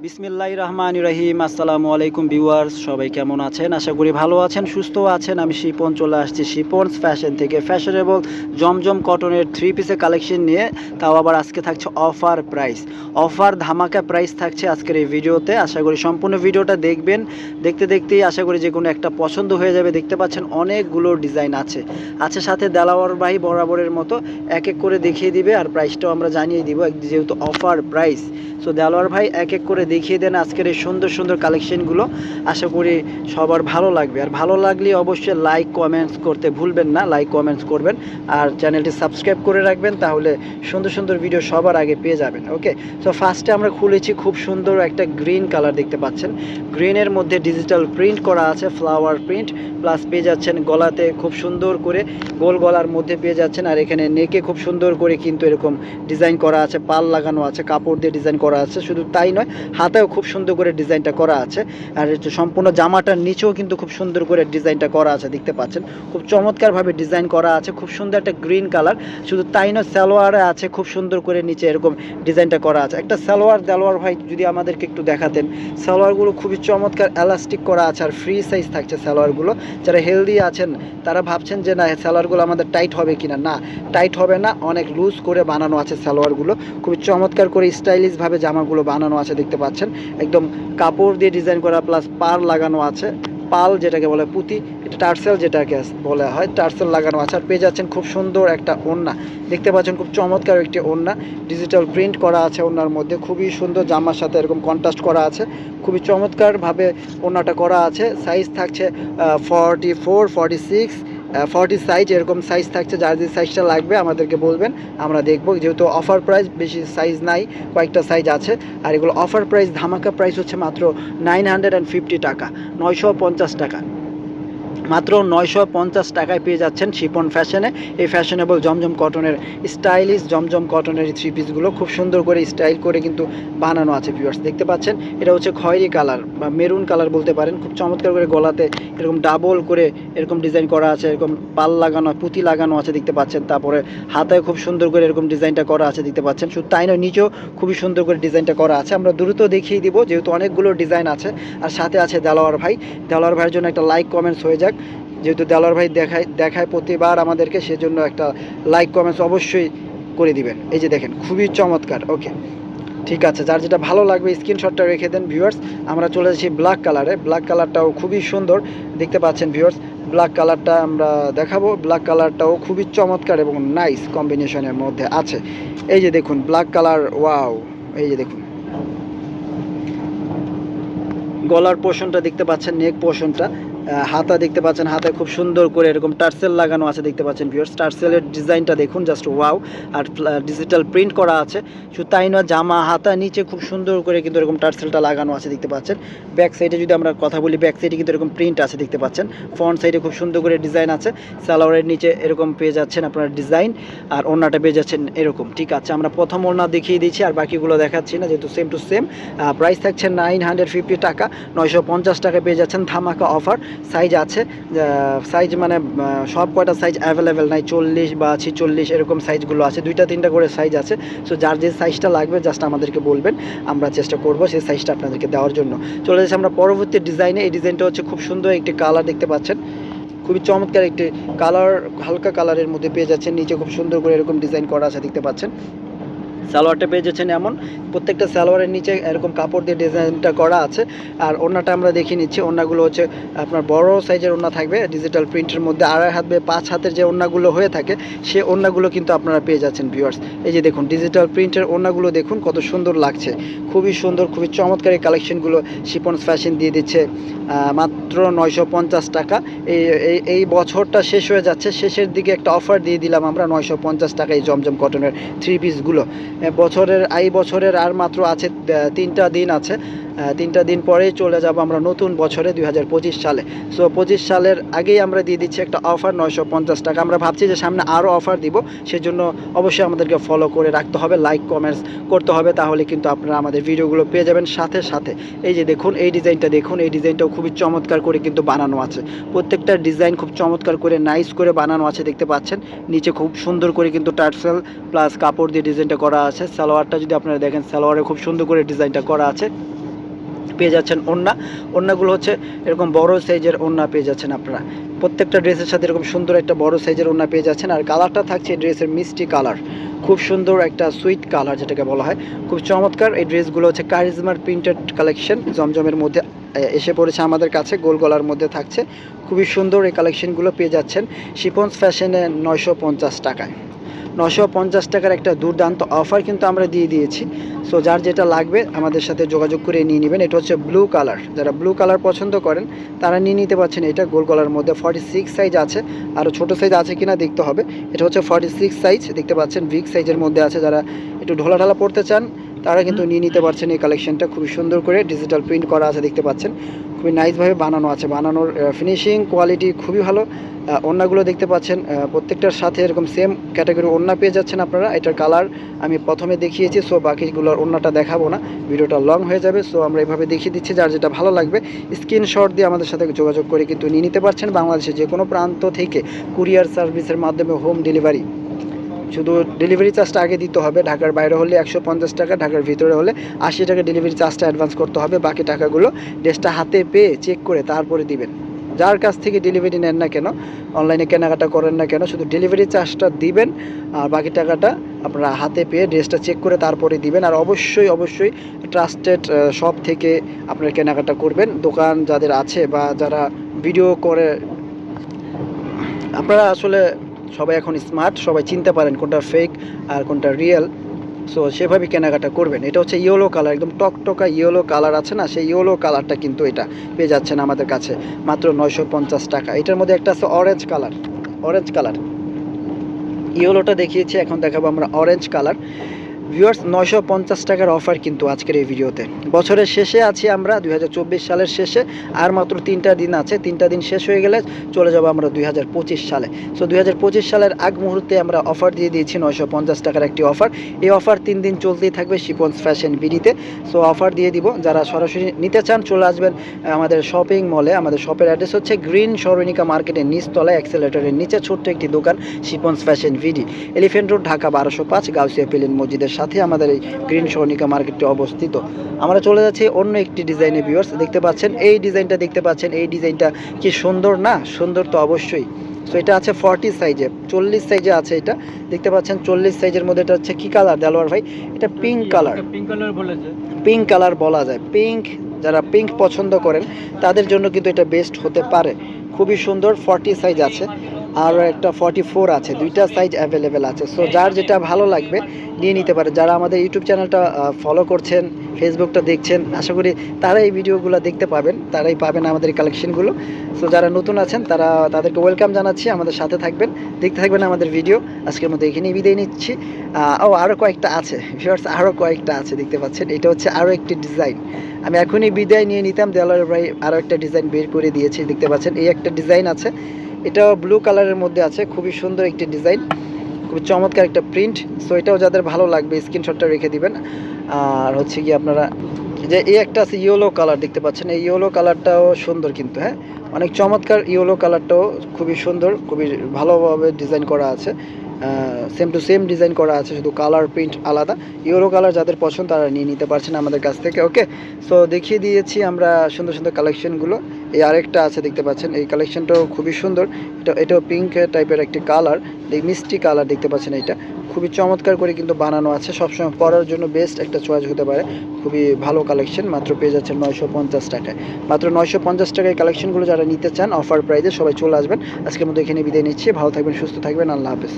বিসমিল্লাহির রহমানির রহিম। আসসালামু আলাইকুম ভিউয়ার্স, সবাই কেমন আছেন? আশা করি ভালো আছেন, সুস্থ আছেন। আমি শিপন চলে আসছি শিপনস ফ্যাশন থেকে ফ্যাশনেবল জমজম কটনের থ্রি পিসের কালেকশন নিয়ে। তাও আবার আজকে থাকছে অফার প্রাইস, অফার ধামাকা প্রাইস থাকছে আজকের এই ভিডিওতে। আশা করি সম্পূর্ণ ভিডিওটা দেখবেন। দেখতে দেখতেই আশা করি যে কোনো একটা পছন্দ হয়ে যাবে। দেখতে পাচ্ছেন অনেকগুলো ডিজাইন আছে সাথে দেলাওয়ার ভাই বরাবরের মতো এক এক করে দেখিয়ে দিবে, আর প্রাইসটাও আমরা জানিয়ে দিব যেহেতু অফার প্রাইস। সো দেলোয়ার ভাই এক এক করে দেখিয়ে দেন আজকের এই সুন্দর সুন্দর কালেকশনগুলো। আশা করি সবার ভালো লাগবে, আর ভালো লাগলে অবশ্যই লাইক কমেন্টস করতে ভুলবেন না। লাইক কমেন্টস করবেন আর চ্যানেলটি সাবস্ক্রাইব করে রাখবেন, তাহলে সুন্দর সুন্দর ভিডিও সবার আগে পেয়ে যাবেন। ওকে, সো ফার্স্টে আমরা খুলেছি খুব সুন্দর একটা গ্রিন কালার, দেখতে পাচ্ছেন গ্রিনের মধ্যে ডিজিটাল প্রিন্ট করা আছে, ফ্লাওয়ার প্রিন্ট প্লাস পেয়ে যাচ্ছেন গলাতে খুব সুন্দর করে গোল গলার মধ্যে পেয়ে যাচ্ছেন, আর এখানে নেকে খুব সুন্দর করে কিন্তু এরকম ডিজাইন করা আছে, পাল লাগানো আছে, কাপড় দিয়ে ডিজাইন করা আছে। শুধু তাই নয়, হাতেও খুব সুন্দর করে ডিজাইনটা করা আছে, আর সম্পূর্ণ জামাটার নিচেও কিন্তু খুব সুন্দর করে ডিজাইনটা করা আছে। দেখতে পাচ্ছেন খুব চমৎকারভাবে ডিজাইন করা আছে, খুব সুন্দর একটা গ্রিন কালার। শুধু তাই নয়, সালোয়ারে আছে খুব সুন্দর করে নিচে এরকম ডিজাইনটা করা আছে। একটা সালোয়ার দেলোয়ার ভাই যদি আমাদেরকে একটু দেখাতেন, সালোয়ারগুলো খুবই চমৎকার এলাস্টিক করা আছে, আর ফ্রি সাইজ থাকছে সালোয়ারগুলো। যারা হেলদি আছেন তারা ভাবছেন যে না সালোয়ারগুলো আমাদের টাইট হবে কিনা, না টাইট হবে না, অনেক লুজ করে বানানো আছে সালোয়ারগুলো। খুবই চমৎকার করে স্টাইলিশভাবে জামাগুলো বানানো আছে, দেখতে পাচ্ছেন একদম কাপড় দিয়ে ডিজাইন করা প্লাস পার লাগানো আছে। পাল যেটাকে বলে পুঁতি, এটা টার্সেল যেটাকে বলা হয়, টার্সেল লাগানো আছে। আর পেয়ে যাচ্ছেন খুব সুন্দর একটা ওড়না, দেখতে পাচ্ছেন খুব চমৎকার একটি ওড়না, ডিজিটাল প্রিন্ট করা আছে ওড়নার মধ্যে, খুবই সুন্দর জামার সাথে এরকম কন্ট্রাস্ট করা আছে, খুবই চমৎকারভাবে ওড়নাটা করা আছে। সাইজ থাকছে 44, 46, 40 সাইজ, এরকম সাইজ থাকছে। যার যে সাইজটা লাগবে আমাদেরকে বলবেন, আমরা দেখব। যেহেতু অফার প্রাইস, বেশি সাইজ নাই, কয়েকটা সাইজ আছে। আর এগুলো অফার প্রাইস, ধামাকা প্রাইস হচ্ছে মাত্র 950 টাকা, 950 টাকা, মাত্র 950 টাকায় পেয়ে যাচ্ছেন শিপন ফ্যাশনে এই ফ্যাশনেবল জমজম কটনের স্টাইলিশ জমজম কটনের থ্রি পিসগুলো। খুব সুন্দর করে স্টাইল করে কিন্তু বানানো আছে ভিউয়ার্স, দেখতে পাচ্ছেন। এটা হচ্ছে খয়েরি কালার বা মেরুন কালার বলতে পারেন। খুব চমৎকার করে গলাতে এরকম ডাবল করে এরকম ডিজাইন করা আছে, এরকম পাল লাগানো, পুঁতি লাগানো আছে, দেখতে পাচ্ছেন। তারপরে হাতায় খুব সুন্দর করে এরকম ডিজাইনটা করা আছে, দেখতে পাচ্ছেন। শুধু তাই নয়, নিচেও খুবই সুন্দর করে ডিজাইনটা করা আছে। আমরা দ্রুত দেখিয়ে দিব যেহেতু অনেকগুলো ডিজাইন আছে। আর সাথে আছে দেলোয়ার ভাই, দেলোয়ার ভাইয়ের জন্য একটা লাইক কমেন্টস হয়ে যাক, যেহেতু দেলোয়ার ভাই দেখায় প্রতিবার আমাদেরকে, সেজন্য একটা লাইক কমেন্টস অবশ্যই করে দিবেন। এই যে দেখেন খুবই চমৎকার। ওকে, ঠিক আছে, যার যেটা ভালো লাগবে স্ক্রিনশটটা রেখে দেন ভিউয়ার্স। আমরা চলে যাচ্ছি ব্ল্যাক কালারে, ব্ল্যাক কালারটাও খুবই সুন্দর, দেখতে পাচ্ছেন ভিউয়ার্স। ব্ল্যাক কালারটা আমরা দেখাবো, ব্ল্যাক কালারটাও খুবই চমৎকার এবং নাইস কম্বিনেশনের মধ্যে আছে। এই যে দেখুন ব্ল্যাক কালার, ওয়াও। এই যে দেখুন গলার পোর্শনটা দেখতে পাচ্ছেন, নেক পোর্শনটা, হাতা দেখতে পাচ্ছেন, হাতায় খুব সুন্দর করে এরকম টার্সেল লাগানো আছে, দেখতে পাচ্ছেন ভিউয়ার্স। টার্সেলের ডিজাইনটা দেখুন, জাস্ট ওয়াও। আর ডিজিটাল প্রিন্ট করা আছে। শুধু তাই নয়, জামা হাতা নিচে খুব সুন্দর করে কিন্তু এরকম টার্সেলটা লাগানো আছে, দেখতে পাচ্ছেন। ব্যাক সাইডে যদি আমরা কথা বলি, ব্যাক সাইডে কিন্তু এরকম প্রিন্ট আছে, দেখতে পাচ্ছেন। ফ্রন্ট সাইডে খুব সুন্দর করে ডিজাইন আছে। সালোয়ারের নিচে এরকম পেয়ে যাচ্ছেন আপনার ডিজাইন, আর ওড়নাটা পেয়ে যাচ্ছেন এরকম। ঠিক আছে, আমরা প্রথম ওড়না দেখিয়ে দিচ্ছি, আর বাকিগুলো দেখাচ্ছি না যেহেতু সেম টু সেম। প্রাইস থাকছে 950 টাকা, 950 টাকা পেয়ে যাচ্ছেন ধামাকা অফার। সাইজ আছে, সাইজ মানে সব কয়টা সাইজ অ্যাভেলেবেল নাই, 40 বা 46 এরকম সাইজগুলো আছে, 2-3টা করে সাইজ আছে। সো যার যে সাইজটা লাগবে জাস্ট আমাদেরকে বলবেন, আমরা চেষ্টা করব সেই সাইজটা আপনাদেরকে দেওয়ার জন্য। চলে যাচ্ছে আমরা পরবর্তী ডিজাইনে। এই ডিজাইনটা হচ্ছে খুব সুন্দর একটি কালার, দেখতে পাচ্ছেন খুবই চমৎকার একটি কালার, হালকা কালারের মধ্যে পেয়ে যাচ্ছেন। নিচে খুব সুন্দর করে এরকম ডিজাইন করা আছে, দেখতে পাচ্ছেন। সালোয়ারটা পেয়ে যাচ্ছেন এমন, প্রত্যেকটা সালোয়ারের নিচে এরকম কাপড় দিয়ে ডিজাইনটা করা আছে। আর ওড়নাটা আমরা দেখিয়ে নিচ্ছি, ওড়নাগুলো হচ্ছে আপনার বড় সাইজের ওড়না থাকবে ডিজিটাল প্রিন্টের মধ্যে। 2.5 হাত বা 5 হাতের যে ওড়নাগুলো হয়ে থাকে, সে ওড়নাগুলো কিন্তু আপনারা পেয়ে যাচ্ছেন ভিউয়ার্স। এই যে দেখুন ডিজিটাল প্রিন্টের ওড়নাগুলো দেখুন কত সুন্দর লাগছে, খুবই সুন্দর, খুবই চমৎকার। এই কালেকশনগুলো শিপনস ফ্যাশন দিয়ে দিচ্ছে মাত্র 950 টাকা। এই বছরটা শেষ হয়ে যাচ্ছে, শেষের দিকে একটা অফার দিয়ে দিলাম আমরা, 950 টাকা এই জমজম কটনের থ্রি পিসগুলো। বছরের আর মাত্র আছে 3টা দিন আছে, 3টা দিন পরেই চলে যাব আমরা নতুন বছরে 2025 সালে। সো 25 সালের আগেই আমরা দিয়ে দিচ্ছি একটা অফার 950 টাকা। আমরা ভাবছি যে সামনে আরও অফার দিব, সেজন্য অবশ্যই আমাদেরকে ফলো করে রাখতে হবে, লাইক কমেন্টস করতে হবে, তাহলে কিন্তু আপনারা আমাদের ভিডিওগুলো পেয়ে যাবেন সাথে সাথে। এই যে দেখুন এই ডিজাইনটা দেখুন, এই ডিজাইনটাও খুবই চমৎকার করে কিন্তু বানানো আছে। প্রত্যেকটা ডিজাইন খুব চমৎকার করে নাইস করে বানানো আছে, দেখতে পাচ্ছেন। নিচে খুব সুন্দর করে কিন্তু টার্সেল প্লাস কাপড় দিয়ে ডিজাইনটা করা আছে। সালোয়ারটা যদি আপনারা দেখেন, সালোয়ারে খুব সুন্দর করে ডিজাইনটা করা আছে। পেয়ে যাচ্ছেন ওড়নাগুলো হচ্ছে এরকম বড় সাইজের ওড়না পেয়ে যাচ্ছেন আপনারা। প্রত্যেকটা ড্রেসের সাথে এরকম সুন্দর একটা বড় সাইজের ওড়না পেয়ে যাচ্ছেন। আর কালারটা থাকছে এই ড্রেসের মিষ্টি কালার, খুব সুন্দর একটা সুইট কালার যেটাকে বলা হয়, খুব চমৎকার। এই ড্রেসগুলো হচ্ছে কারিজমার প্রিন্টেড কালেকশন, জমজমের মধ্যে এসে পড়েছে আমাদের কাছে, গোল গলার মধ্যে থাকছে। খুবই সুন্দর এই কালেকশনগুলো পেয়ে যাচ্ছেন শিপন্স ফ্যাশনে 950 টাকায়। 950 টাকার একটা দুর্দান্ত অফার কিন্তু আমরা দিয়ে দিয়েছি। সো যার যেটা লাগবে আমাদের সাথে যোগাযোগ করে নিয়ে নেবেন। এটা হচ্ছে ব্লু কালার, যারা ব্লু কালার পছন্দ করেন তারা নিয়ে নিতে পারছেন। এটা গোল গলার মধ্যে 46 সাইজ আছে, আরও ছোটো সাইজ আছে কিনা দেখতে হবে। এটা হচ্ছে 46 সাইজ, দেখতে পাচ্ছেন বিগ সাইজের মধ্যে আছে। যারা একটু ঢোলা ঢালা পড়তে চান তারা কিন্তু নিয়ে নিতে পারছেন। এই কালেকশনটা খুবই সুন্দর করে ডিজিটাল প্রিন্ট করা আছে, দেখতে পাচ্ছেন খুবই নাইসভাবে বানানো আছে। বানানোর ফিনিশিং কোয়ালিটি খুবই ভালো। ওড়নাগুলো দেখতে পাচ্ছেন প্রত্যেকটার সাথে এরকম সেম ক্যাটাগরি ওড়না পেয়ে যাচ্ছেন আপনারা। এটার কালার আমি প্রথমে দেখিয়েছি, সো বাকিগুলোর ওড়নাটা দেখাবো না, ভিডিওটা লং হয়ে যাবে। সো আমরা এভাবে দেখিয়ে দিচ্ছি, যার যেটা ভালো লাগবে স্ক্রিনশট দিয়ে আমাদের সাথে যোগাযোগ করে কিন্তু নিয়ে নিতে পারছেন। বাংলাদেশের যে কোনো প্রান্ত থেকে কুরিয়ার সার্ভিসের মাধ্যমে হোম ডেলিভারি, শুধু ডেলিভারি চার্জটা আগে দিতে হবে। ঢাকার বাইরে হলে 150 টাকা, ঢাকার ভিতরে হলে 80 টাকা ডেলিভারি চার্জটা অ্যাডভান্স করতে হবে। বাকি টাকাগুলো ড্রেসটা হাতে পেয়ে চেক করে তারপরে দিবেন। যার কাছ থেকে ডেলিভারি নেন না কেন, অনলাইনে কেনাকাটা করেন না কেন, শুধু ডেলিভারি চার্জটা দিবেন আর বাকি টাকাটা আপনারা হাতে পেয়ে ড্রেসটা চেক করে তারপরে দিবেন। আর অবশ্যই ট্রাস্টেড শপ থেকে আপনারা কেনাকাটা করবেন। দোকান যাদের আছে বা যারা ভিডিও করে, আপনারা আসলে সবাই এখন স্মার্ট, সবাই চিনতে পারেন কোনটা ফেক আর কোনটা রিয়েল। সো সেভাবে কেনাকাটা করবেন। এটা হচ্ছে ইয়েলো কালার, একদম টকটকা ইয়েলো কালার আছে না, সেই ইয়েলো কালারটা কিন্তু এটা পেয়ে যাচ্ছেন আমাদের কাছে মাত্র 950 টাকা। এটার মধ্যে একটা আছে অরেঞ্জ কালার, ইয়েলোটা দেখিয়েছি, এখন দেখাবো আমরা অরেঞ্জ কালার। ভিউয়ার্স 950 টাকার অফার কিন্তু আজকের এই ভিডিওতে। বছরের শেষে আছি আমরা, 2024 সালের শেষে, আর মাত্র 3টা দিন আছে। 3টা দিন শেষ হয়ে গেলে চলে যাব আমরা 2025 সালে। সো 2025 সালের আগ মুহূর্তে আমরা অফার দিয়ে দিয়েছি 950 টাকার একটি অফার। এই অফার 3 দিন চলতেই থাকবে শিপন্স ফ্যাশন বিডিতে। সো অফার দিয়ে দিব, যারা সরাসরি নিতে চান চলে আসবেন আমাদের শপিং মলে। আমাদের শপের অ্যাড্রেস হচ্ছে গ্রিন সরণিকা মার্কেটের নিচতলায়, অ্যাক্সেলেটরের নিচে ছোট্ট একটি দোকান, Shipon's fashion BD, elephant road, Dhaka 1205, Gausia প্লেন মসজিদের সাথে আমাদের এই গ্রিন সরণিকা মার্কেটটি অবস্থিত। আমরা চলে যাচ্ছি অন্য একটি ডিজাইনে। ভিউয়ার্স দেখতে পাচ্ছেন এই ডিজাইনটা, এই ডিজাইনটা কি সুন্দর না? সুন্দর তো অবশ্যই। সো এটা আছে 40 সাইজে, 40 সাইজে আছে। এটা দেখতে পাচ্ছেন 40 সাইজের মধ্যে। এটা হচ্ছে কি কালার দেলোয়ার ভাই? এটা পিঙ্ক কালার, পিঙ্ক কালার বলা যায়। পিঙ্ক, যারা পিঙ্ক পছন্দ করেন তাদের জন্য কিন্তু এটা বেস্ট হতে পারে। খুবই সুন্দর, 40 সাইজ আছে, আর একটা 44 আছে, দুইটা সাইজ অ্যাভেলেবেল আছে। সো যার যেটা ভালো লাগবে নিয়ে নিতে পারে। যারা আমাদের ইউটিউব চ্যানেলটা ফলো করছেন, ফেসবুকটা দেখছেন, আশা করি তারা এই ভিডিওগুলো দেখতে পাবেন, তারাই পাবেন আমাদের এই কালেকশনগুলো। সো যারা নতুন আছেন তাদেরকে ওয়েলকাম জানাচ্ছি, আমাদের সাথে থাকবেন, দেখতে থাকবেন আমাদের ভিডিও। আজকের মতো এখানেই বিদায় নিচ্ছি। আরও কয়েকটা আছে ভিউয়ার্স, আরও কয়েকটা আছে, দেখতে পাচ্ছেন। এটা হচ্ছে আরও একটি ডিজাইন। আমি এখনই বিদায় নিয়ে নিতাম, দেওয়ালের ভাই আরও একটা ডিজাইন বের করে দিয়েছি, দেখতে পাচ্ছেন। এই একটা ডিজাইন আছে, এটাও ব্লু কালারের মধ্যে আছে, খুবই সুন্দর একটি ডিজাইন, খুব চমৎকার একটা প্রিন্ট। সো এটাও যাদের ভালো লাগবে স্ক্রিনশটটা রেখে দিবেন। আর হচ্ছে কি আপনারা যে এই একটা আছে ইয়েলো কালার, দেখতে পাচ্ছেন। এই ইয়েলো কালারটাও সুন্দর কিন্তু, হ্যাঁ অনেক চমৎকার। ইয়েলো কালারটাও খুবই সুন্দর, খুবই ভালোভাবে ডিজাইন করা আছে, সেম টু সেম ডিজাইন করা আছে, শুধু কালার প্রিন্ট আলাদা। ইয়েলো কালার যাদের পছন্দ তারা নিয়ে নিতে পারছেন আমাদের কাছ থেকে। ওকে, সো দেখিয়ে দিয়েছি আমরা সুন্দর সুন্দর কালেকশনগুলো। এই আরেকটা আছে, দেখতে পাচ্ছেন, এই কালেকশনটাও খুবই সুন্দর। এটাও পিঙ্ক টাইপের একটি কালার, মিষ্টি কালার, দেখতে পাচ্ছেন। এটা খুবই চমৎকার করে কিন্তু বানানো আছে, সবসময় পরার জন্য বেস্ট একটা চয়েস হতে পারে। খুবই ভালো কালেকশন, মাত্র পেয়ে যাচ্ছেন 950 টাকায়। মাত্র 950 টাকায় কালেকশনগুলো যারা নিতে চান অফার প্রাইসে সবাই চলে আসবেন। আজকের মতো এখানে বিদায় নিচ্ছি, ভালো থাকবেন, সুস্থ থাকবেন, আল্লাহ হাফেজ।